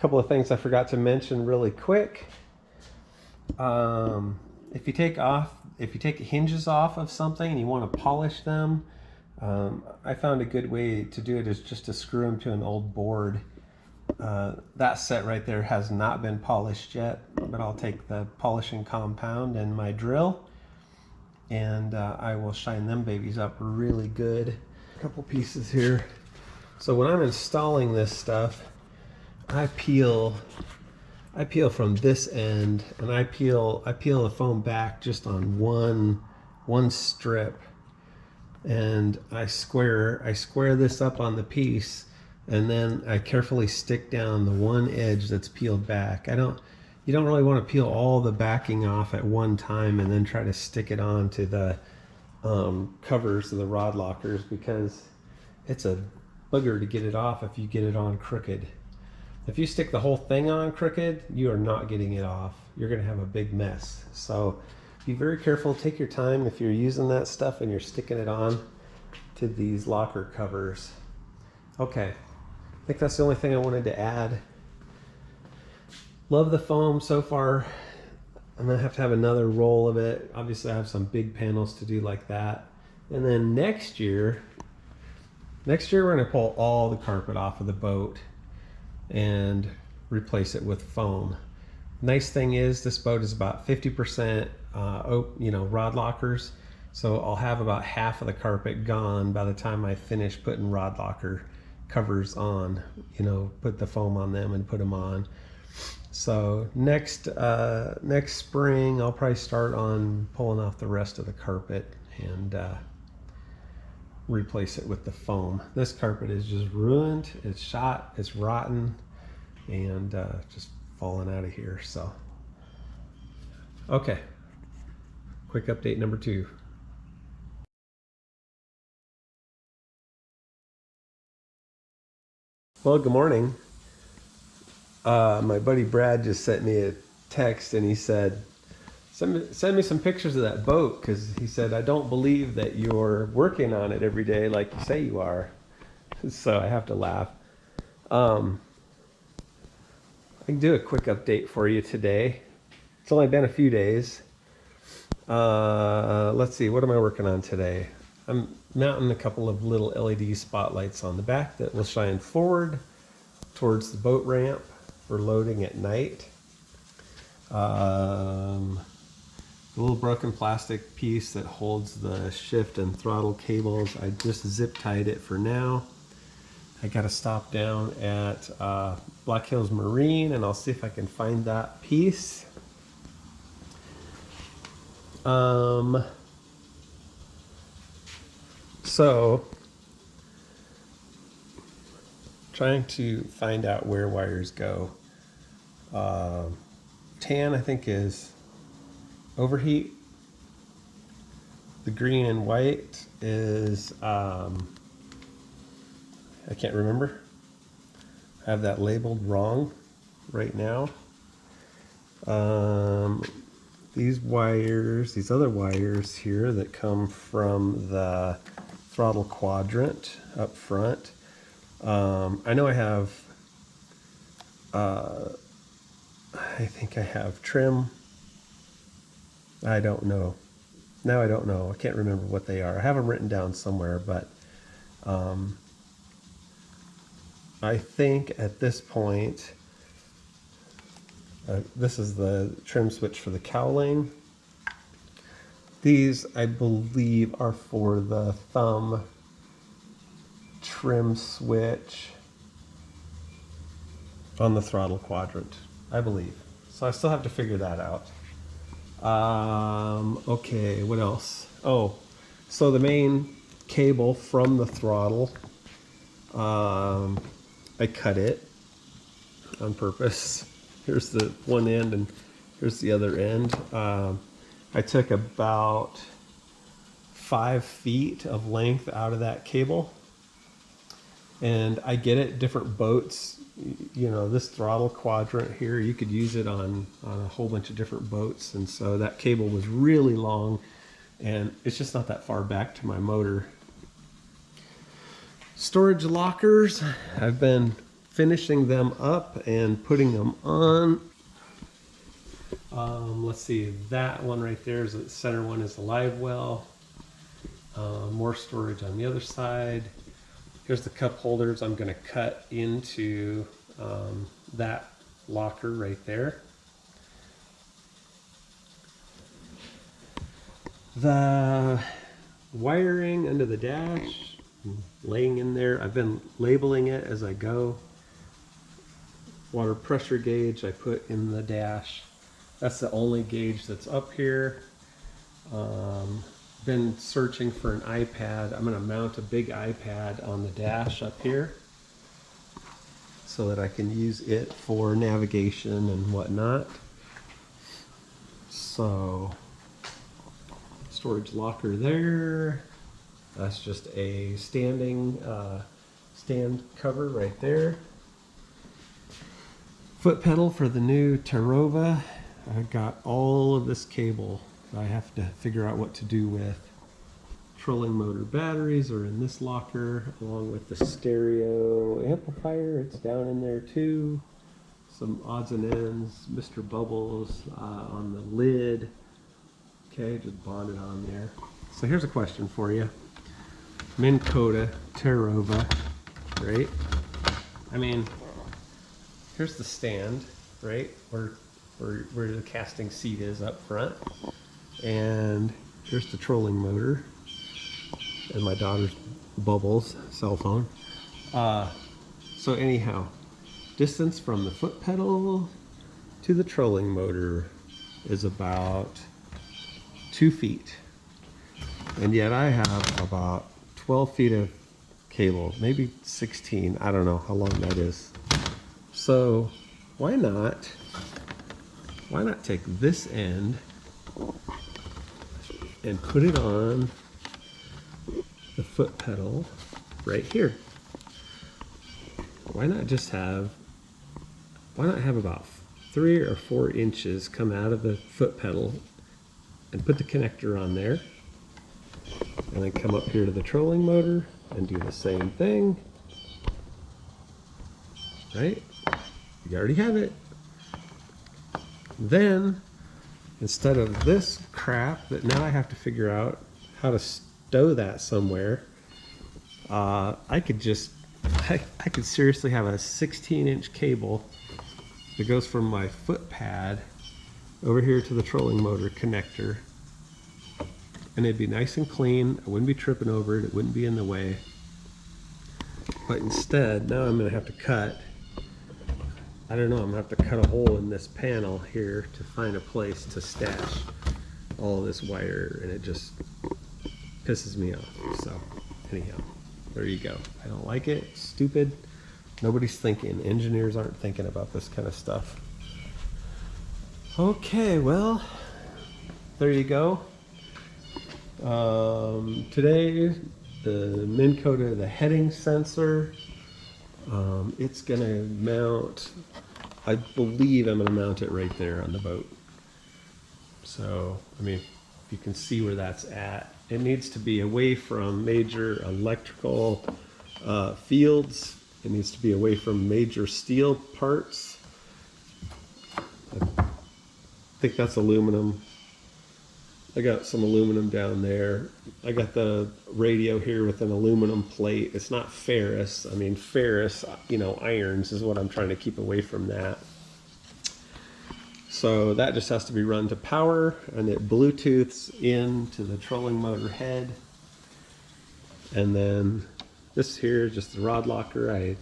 couple of things I forgot to mention really quick. If you take hinges off of something and you want to polish them, I found a good way to do it is just to screw them to an old board. That set right there has not been polished yet, but I'll take the polishing compound and my drill, and I will shine them babies up really good. A couple pieces here. So when I'm installing this stuff, I peel from this end, and I peel the foam back just on one strip, and I square this up on the piece, and then I carefully stick down the one edge that's peeled back. You don't really want to peel all the backing off at one time and then try to stick it on to the covers of the rod lockers, because it's a bugger to get it off if you get it on crooked. If you stick the whole thing on crooked, you are not getting it off. You're going to have a big mess. So be very careful. Take your time if you're using that stuff and you're sticking it on to these locker covers. Okay, I think that's the only thing I wanted to add. Love the foam so far. I'm going to have another roll of it. Obviously, I have some big panels to do like that. And then next year we're going to pull all the carpet off of the boat and replace it with foam. Nice thing is this boat is about 50% rod lockers, so I'll have about half of the carpet gone by the time I finish putting rod locker covers on, put the foam on them and put them on. So next spring I'll probably start on pulling off the rest of the carpet and replace it with the foam. This carpet is just ruined, it's shot, it's rotten, and just falling out of here. So okay, quick update number 2. Well, good morning. My buddy Brad just sent me a text and he said, send me some pictures of that boat, because he said, I don't believe that you're working on it every day like you say you are. So I have to laugh. I can do a quick update for you today. It's only been a few days. Let's see, what am I working on today? I'm mounting a couple of little LED spotlights on the back that will shine forward towards the boat ramp for loading at night. The little broken plastic piece that holds the shift and throttle cables, I just zip tied it for now. I got to stop down at Black Hills Marine and I'll see if I can find that piece. So trying to find out where wires go. Tan, I think, is overheat. The green and white is I can't remember. I have that labeled wrong right now. These other wires here that come from the throttle quadrant up front. I know I have, I think I have trim. I don't know. Now I don't know. I can't remember what they are. I have them written down somewhere, but I think at this point, this is the trim switch for the cowling. These, I believe, are for the thumb trim switch on the throttle quadrant, I believe. So I still have to figure that out. Okay, what else? Oh, so the main cable from the throttle, I cut it on purpose. Here's the one end and here's the other end. I took about 5 feet of length out of that cable, and I get it, different boats, this throttle quadrant here, you could use it on a whole bunch of different boats, and so that cable was really long and it's just not that far back to my motor. Storage lockers, I've been finishing them up and putting them on. Let's see, that one right there is the center one is the live well. More storage on the other side. Here's the cup holders I'm going to cut into that locker right there. The wiring under the dash, laying in there. I've been labeling it as I go. Water pressure gauge I put in the dash. That's the only gauge that's up here. Been searching for an iPad. I'm going to mount a big iPad on the dash up here so that I can use it for navigation and whatnot. So, storage locker there. That's just a standing stand cover right there. Foot pedal for the new Terova. I've got all of this cable I have to figure out what to do with. Trolling motor batteries are in this locker, along with the stereo amplifier. It's down in there too. Some odds and ends, Mr. Bubbles on the lid. Okay, just bonded on there. So here's a question for you. Minn Kota Terova, right? I mean, here's the stand, right? Where the casting seat is up front. And here's the trolling motor and my daughter's Bubbles cell phone. So anyhow, distance from the foot pedal to the trolling motor is about 2 feet. And yet I have about 12 feet of cable, maybe 16. I don't know how long that is. So why not take this end and put it on the foot pedal right here? Why not have about 3 or 4 inches come out of the foot pedal and put the connector on there, and then come up here to the trolling motor and do the same thing, right? You already have it. Then, instead of this crap that now I have to figure out how to stow that somewhere, I could seriously have a 16-inch cable that goes from my foot pad over here to the trolling motor connector, and it'd be nice and clean. I wouldn't be tripping over it. It wouldn't be in the way. But instead, now I'm going to have to cut. I don't know, I'm going to have to cut a hole in this panel here to find a place to stash all this wire, and it just pisses me off. So anyhow, there you go. I don't like it. It's stupid. Nobody's thinking. Engineers aren't thinking about this kind of stuff. Okay, well, there you go. Today, the Minn Kota, the heading sensor, it's going to mount, I believe I'm going to mount it right there on the boat. So, I mean, you can see where that's at. It needs to be away from major electrical fields. It needs to be away from major steel parts. I think that's aluminum. I got some aluminum down there. I got the radio here with an aluminum plate. It's not ferrous. I mean, ferrous, you know, irons is what I'm trying to keep away from that. So that just has to be run to power, and it Bluetooths into the trolling motor head. And then this here is just the rod locker. I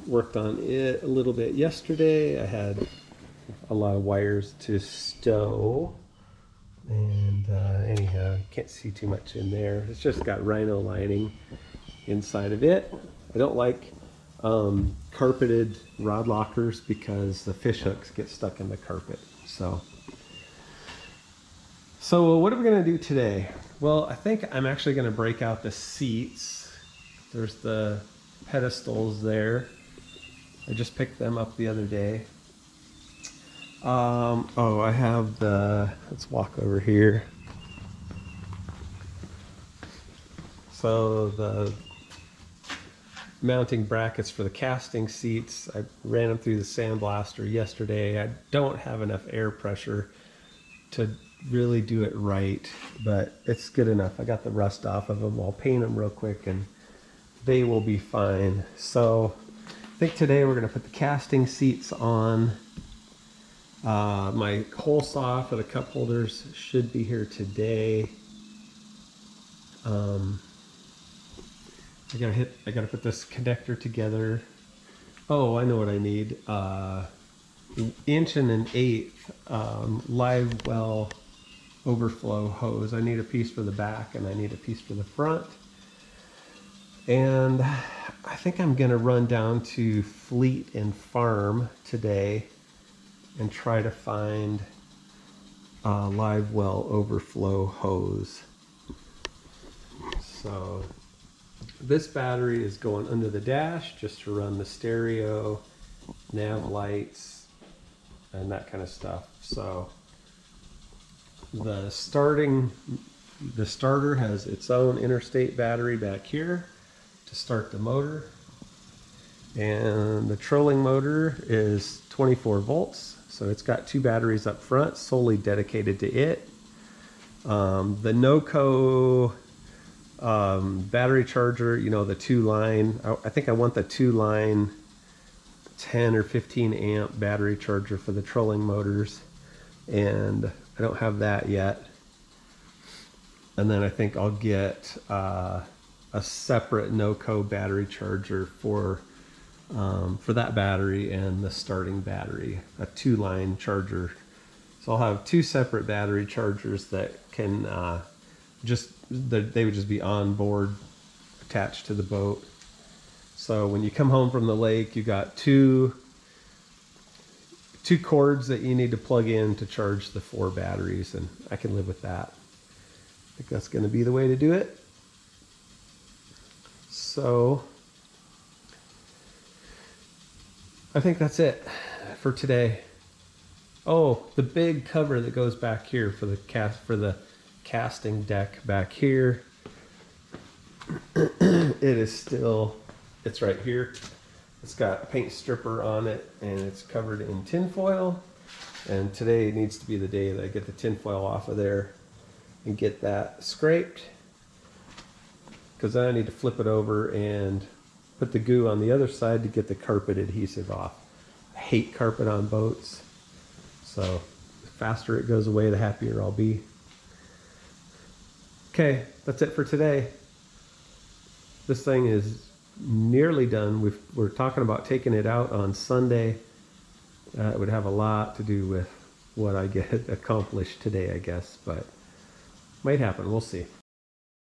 worked on it a little bit yesterday. I had a lot of wires to stow. And anyhow, can't see too much in there. It's just got rhino lining inside of it. I don't like carpeted rod lockers because the fish hooks get stuck in the carpet. So what are we going to do today? Well, I think I'm actually going to break out the seats. There's the pedestals there. I just picked them up the other day. Oh, I have the, let's walk over here. So the mounting brackets for the casting seats. I ran them through the sandblaster yesterday. I don't have enough air pressure to really do it right, but it's good enough. I got the rust off of them. I'll paint them real quick and they will be fine. So I think today we're going to put the casting seats on. My hole saw for the cup holders should be here today. I gotta put this connector together. Oh, I know what I need. 1 1/8" live well overflow hose. I need a piece for the back and I need a piece for the front. And I think I'm gonna run down to Fleet and Farm today and try to find a live well overflow hose. So this battery is going under the dash just to run the stereo, nav lights, and that kind of stuff. So the starter has its own interstate battery back here to start the motor. And the trolling motor is 24 volts. So it's got 2 batteries up front solely dedicated to it. The DeMako battery charger, you know, the 2-line, I think I want the 2-line 10 or 15 amp battery charger for the trolling motors, and I don't have that yet. And then I think I'll get a separate DeMako battery charger for that battery and the starting battery, a 2-line charger. So I'll have 2 separate battery chargers that can they would just be on board attached to the boat. So when you come home from the lake, you got two cords that you need to plug in to charge the 4 batteries, and I can live with that. I think that's going to be the way to do it. So I think that's it for today. Oh, the big cover that goes back here for the casting deck back here. It's right here. It's got a paint stripper on it and it's covered in tin foil. And today needs to be the day that I get the tin foil off of there and get that scraped. Because then I need to flip it over and put the goo on the other side to get the carpet adhesive off. I hate carpet on boats. So the faster it goes away, the happier I'll be. Okay, that's it for today. This thing is nearly done. We're talking about taking it out on Sunday. It would have a lot to do with what I get accomplished today, I guess, but might happen. We'll see.